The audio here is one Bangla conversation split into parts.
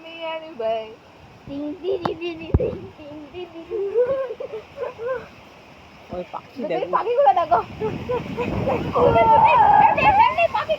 me anyway. Ding ding ding ding ding ding ding ding. ওই পাখি দেখো, পাখিগুলো দেখো। এমনি পাখি।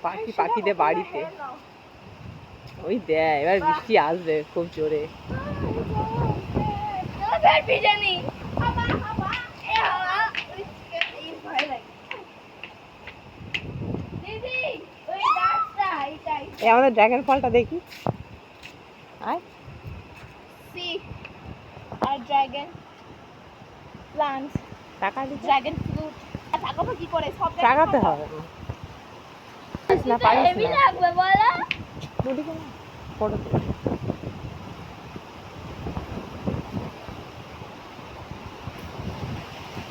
পাখি পাখিদের বাড়িতে। ওই দেখ এবার বৃষ্টি আসবে খুব জোরে। আমাদের ড্রাগন ফলটা দেখি। আয় See our dragon plants. টাকা দিতে ড্রাগন ফ্রুট টাকাটা কি করে সব টাকাতে হবে না, পারিস হেভি না। লাগবে বলো মুড়ি কেন ফটো তুল।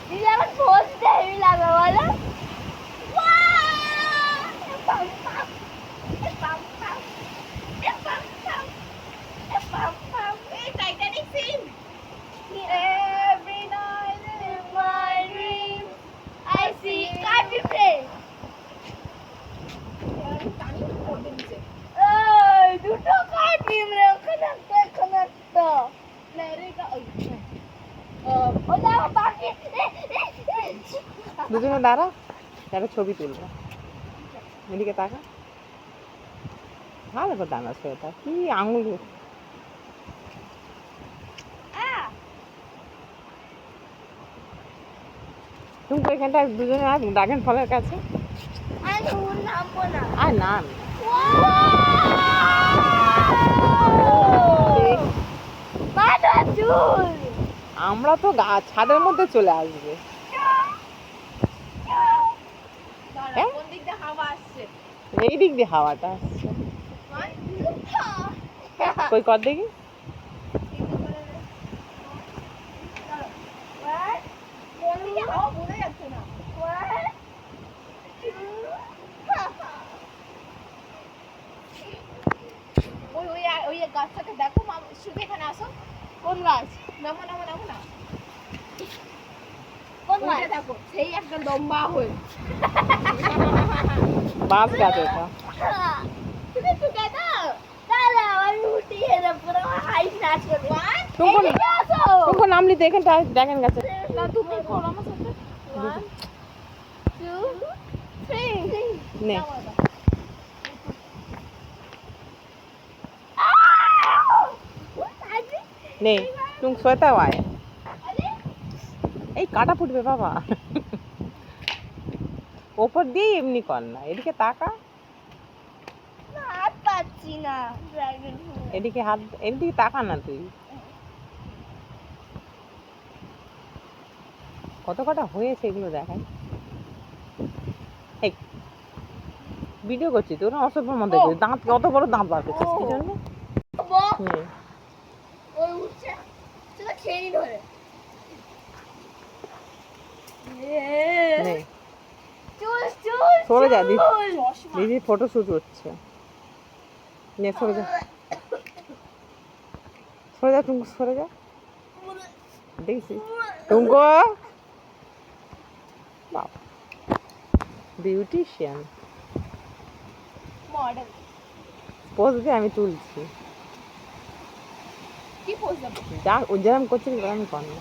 দিদি আমার পোস্টে হেভি লাগবে বলো Titanic scene Every night in my dreams I see Cardi B. দুটো Cardi B ওখানে একটা লেরেকা ও দাও বাকি দুজনে দাঁড়া, একটা ছবি তুলবো। এদিকে তাকা, ভালো করে দাঁড়া সোয়েটার কি আঙুল। তুমি এখানটা দুজনে আস ড্রাগন ফলের কাছে। আমি নামবো না আর না আমরা তো ছাদের মধ্যে চলে আসবে। কোন দিক দিয়ে হাওয়া আসছে এই দিক দিয়ে হাওয়াটা আসছে। কই কর দেখি। ওই গাছটাকে দেখো শুধু এখানে আসো কোন গাছ নামো নামো নামো না কোন গাছ দেখো সেই একটা লম্বা হয়ে বাঁশ গাছ এটা। তুমি তো কেন দাদা আমি উঠি এর পুরো হাইট নাচ করব তুমি নামলি তো এখানটা ড্রাগন গাছে। না তুমি করো আমার সাথে 1 2 3 নে নে তুমি সোয়েটার আয়। এই কাটা ফুটবে বাবা। ওপর দিয়ে এমনি কর না, এদিকে তাকা। হাত পাচ্ছি না ড্রাগন এদিকে হাত, এদিকে তাকা না তুই। কত কটা হয়েছে এগুলো দেখাই। ভিডিও করছি তোর অসভ্যের মধ্যে দাঁত কত বড় দাঁত বার করছিস কি জন্য। ওই উঠছে সেটা খেয়ে নি ধরে সরে যা দিদি ফটো শুট হচ্ছে। নে সরে যা সরে যা টুঙ্কু সরে যা। দেখছি টুঙ্কু বাবা বিউটিশিয়ান মডেল পোজ দিয়ে আমি তুলছি। কি পোজ দেব যা ও যেরকম করছিস আমি কর না।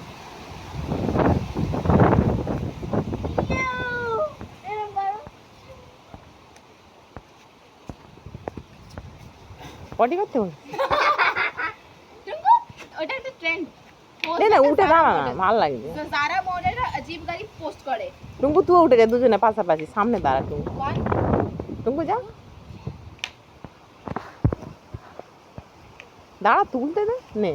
পটি করতে হবে ওটা একটা ট্রেন্ড না না উঠে দাঁড়া না ভালো লাগবে। যারা মডেল अजीब गरीब পোস্ট করে। টুঙ্কু তুই উঠে যা দুজনে পাশাপাশি সামনে দাঁড়া। টুঙ্কু টুঙ্কু যা দাঁড়া তুলতে দে নে।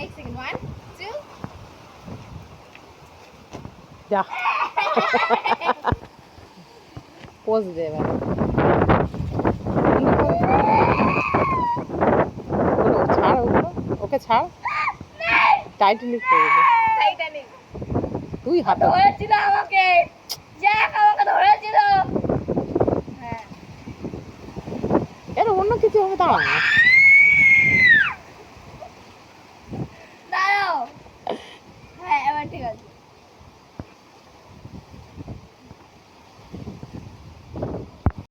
এক সেকেন্ড 1 2 যা পোজ দে এবার ছাড় ওগুলো, ওকে ছাড়, টাইটানিক করে দেবে। টাইটানিক তুই হাতে হয়েছিল আমাকে